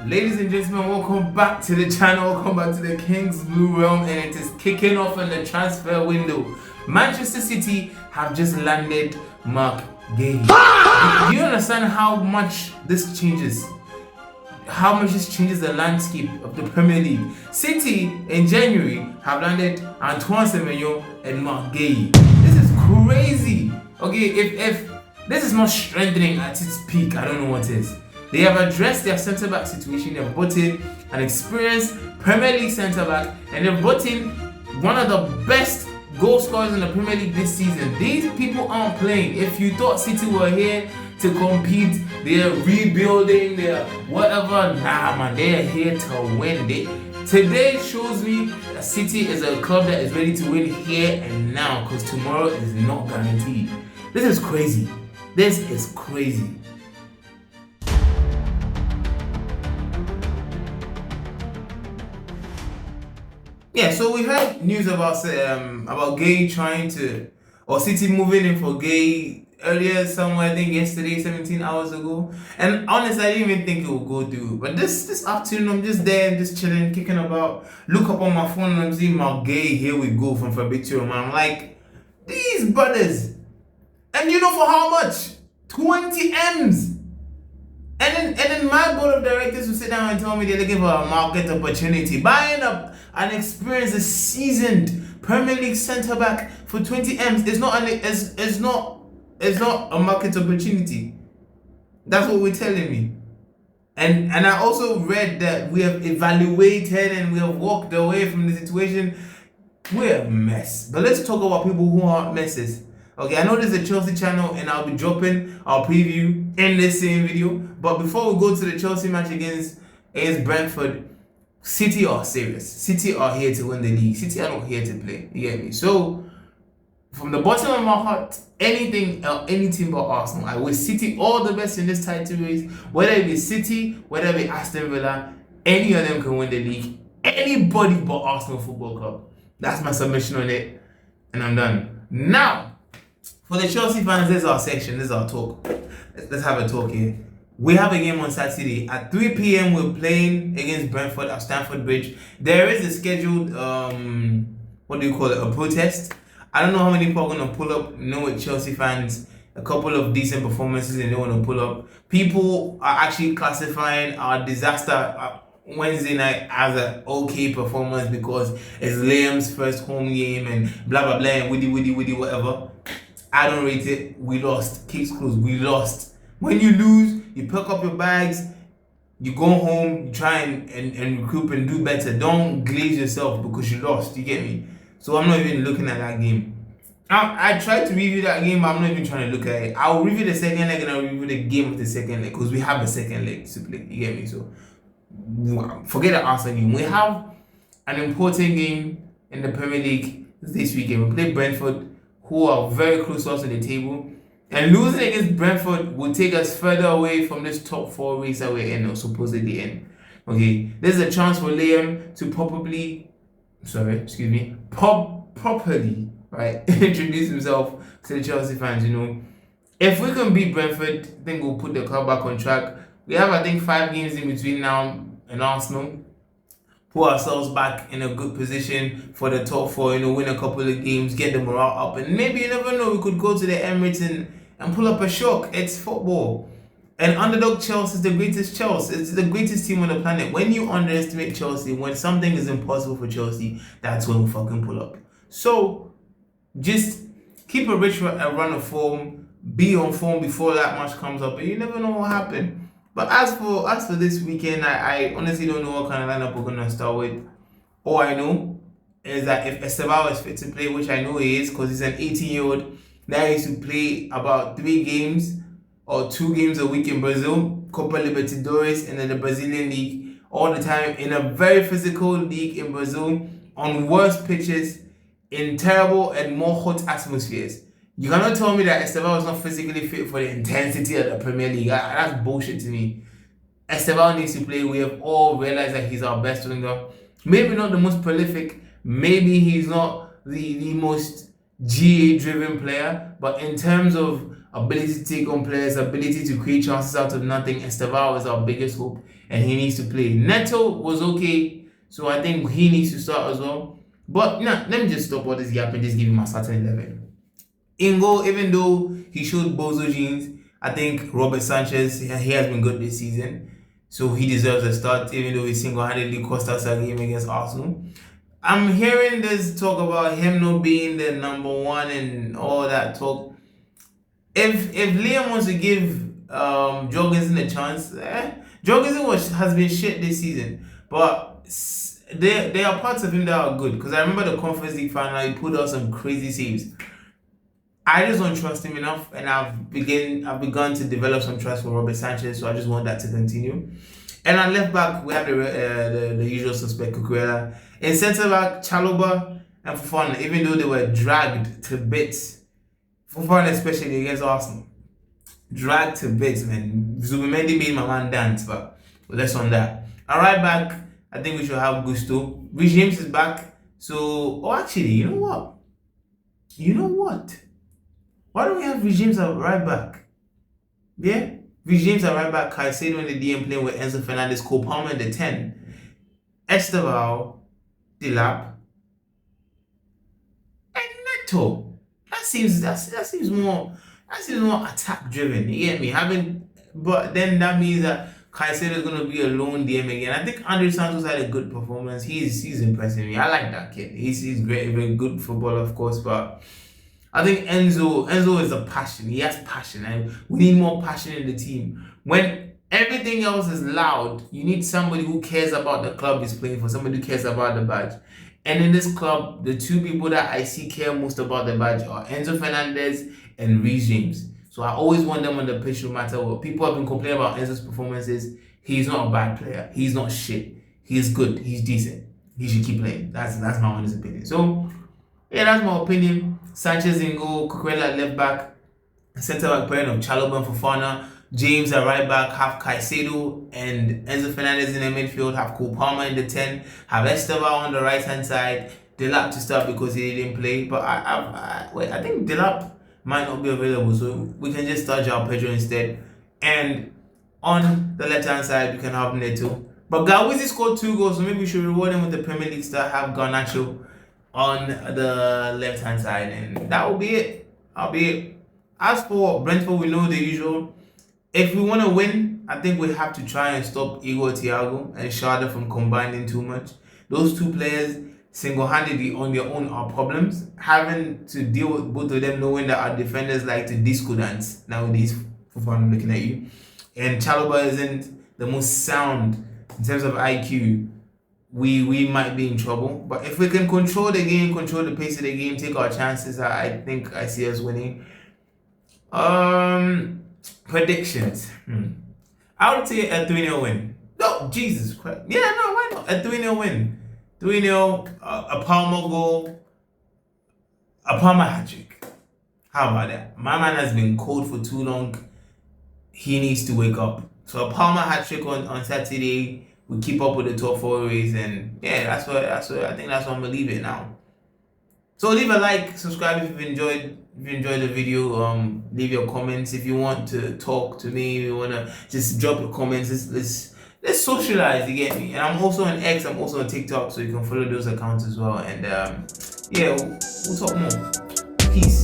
Ladies and gentlemen, welcome back to the channel, welcome back to the King's Blue Realm, and it is kicking off in the transfer window. Manchester City have just landed Marc Guehi. Do you understand how much this changes? How much this changes the landscape of the Premier League? City in January have landed Antoine Semenyo and Marc Guehi. This is crazy. Okay, if this is not strengthening at its peak, I don't know what is. They have addressed their centre-back situation. They've brought in an experienced Premier League centre-back, and they've brought in one of the best goal scorers in the Premier League this season. These people aren't playing. If you thought City were here to compete, they're rebuilding, they're whatever, nah man, they're here to win. Today shows me that City is a club that is ready to win here and now, because tomorrow is not guaranteed. This is crazy. This is crazy. Yeah, so we heard news about Guehi or City moving in for Guehi earlier somewhere, I think yesterday, 17 hours ago. And honestly, I didn't even think it would go through. But this afternoon, I'm just there, I'm just chilling, kicking about. Look up on my phone and I'm seeing Marc Guehi, here we go from Fabrizio. I'm like, these brothers. And you know for how much? 20 M's. And then my board of directors will sit down and tell me they're looking for a market opportunity. Buying up an experienced, seasoned Premier League centre-back for 20 M's is not a market opportunity. That's what we're telling me. And I also read that we have evaluated and we have walked away from the situation. We're a mess. But let's talk about people who aren't messes. Okay, I know this is a Chelsea channel and I'll be dropping our preview in this same video. But before we go to the Chelsea match against Brentford, City are serious. City are here to win the league. City are not here to play. You get me? So, from the bottom of my heart, any team but Arsenal, I wish City all the best in this title race. Whether it be City, whether it be Aston Villa, any of them can win the league. Anybody but Arsenal Football Club. That's my submission on it. And I'm done. Now, for the Chelsea fans, this is our section, this is our talk. Let's have a talk here. We have a game on Saturday. At 3 p.m. we're playing against Brentford at Stamford Bridge. There is a scheduled, a protest. I don't know how many people are going to pull up. You know, with Chelsea fans, a couple of decent performances and they want to pull up. People are actually classifying our disaster Wednesday night as an okay performance because it's Liam's first home game and blah, blah, blah, and woody, whatever. I don't rate it. We lost. Case closed. We lost. When you lose, you pick up your bags, you go home, you try and recoup and do better. Don't glaze yourself because you lost. You get me? So I'm not even looking at that game. I tried to review that game, but I'm not even trying to look at it. I'll review the second leg and I'll review the game of the second leg because we have a second leg to play. You get me? So forget the Arsenal game. We have an important game in the Premier League this weekend. We play Brentford, who are very close to us on the table. And losing against Brentford will take us further away from this top 4 race that we're in, or supposedly in. Okay, this is a chance for Liam to properly, right, introduce himself to the Chelsea fans, you know. If we can beat Brentford, I think we'll put the club back on track. We have, I think, 5 games in between now and Arsenal. Put ourselves back in a good position for the top 4, you know, win a couple of games, get the morale up, and maybe, you never know, we could go to the Emirates and pull up a shock. It's football. And underdog Chelsea is the greatest Chelsea. It's the greatest team on the planet. When you underestimate Chelsea, when something is impossible for Chelsea, that's when we fucking pull up. So, just keep a run of form, be on form before that match comes up, and you never know what happened. But as for this weekend, I honestly don't know what kind of lineup we're going to start with. All I know is that if Esteban is fit to play, which I know he is because he's an 18-year-old that used to play about 3 games or 2 games a week in Brazil, Copa Libertadores, and then the Brazilian League, all the time in a very physical league in Brazil, on worse pitches, in terrible and more hot atmospheres. You cannot tell me that Esteban was not physically fit for the intensity of the Premier League. That's bullshit to me. Esteban needs to play. We have all realized that he's our best winger. Maybe not the most prolific. Maybe he's not the most GA-driven player. But in terms of ability to take on players, ability to create chances out of nothing, Esteban is our biggest hope. and he needs to play. Neto was okay, so I think he needs to start as well. But no, let me just stop all this gap and just give him my starting 11. In goal, even though he showed bozo genes, I think Robert Sanchez, he has been good this season. So he deserves a start, even though he single-handedly cost us a game against Arsenal. I'm hearing this talk about him not being the number one and all that talk. If Liam wants to give Jorgensen a chance, Jorgensen has been shit this season, but there are parts of him that are good. Because I remember the Conference League final, he put out some crazy saves. I just don't trust him enough, and I've begun to develop some trust for Robert Sanchez, so I just want that to continue. And on left back, we have the usual suspect, Cucurella. In centre back, Chalobah and Fofana, even though they were dragged to bits, Fofana especially against Arsenal, dragged to bits, man. Zubimendi made my man dance, but less on that. All right, back, I think we should have Gusto. Rich James is back, so actually, you know what? Why don't we have Rich James at right back? Yeah? Rich James at right back, Caicedo in the DM playing with Enzo Fernandez, Cole Palmer in the 10, Esteval, Delap, and Neto. That seems more attack driven. You get me? But then that means that Caicedo is gonna be a lone DM again. I think Andre Santos had a good performance. He's impressing me. I like that kid. He's great, very good footballer, of course, but I think Enzo is a passion. He has passion, and we need more passion in the team. When everything else is loud, you need somebody who cares about the club he's playing for, somebody who cares about the badge. And in this club, the two people that I see care most about the badge are Enzo Fernandez and Reece James. So I always want them on the pitch no matter what. People have been complaining about Enzo's performances. He's not a bad player. He's not shit. He's good. He's decent. He should keep playing. That's my honest opinion. So yeah, that's my opinion. Sanchez in goal, Cucurella at left back, centre back pairing of Chalobah and Fofana, James at right back, have Caicedo and Enzo Fernandez in the midfield, have Cole Palmer in the 10, have Esteval on the right hand side, Delap to start because he didn't play, but I think Delap might not be available, so we can just start João Pedro instead. And on the left hand side, we can have Neto. But Gawizi scored 2 goals, so maybe we should reward him with the Premier League star, have Garnacho on the left hand side, and that will be it. As for Brentford, we know the usual. If we want to win, I think we have to try and stop Igor Thiago and Schade from combining too much. Those two players single-handedly on their own are problems. Having to deal with both of them, knowing that our defenders like to disco dance nowadays, for fun looking at you, and Chalobah isn't the most sound in terms of IQ, we might be in trouble. But if we can control the game, control the pace of the game, take our chances, I think I see us winning. Predictions. I would say a 3-0 win. No, Jesus Christ. Yeah, no, why not? A 3-0 win. 3-0, a Palmer goal, a Palmer hat-trick. How about that? My man has been cold for too long. He needs to wake up. So a Palmer hat-trick on Saturday. We keep up with the top 4 race, and yeah, that's what I think that's what I'm gonna leave it now. So leave a like, subscribe if you enjoyed the video. Leave your comments if you want to talk to me. If you wanna just drop your comments. Let's socialize. You get me? And I'm also on X. I'm also on TikTok, so you can follow those accounts as well. And yeah, we'll talk more. Peace.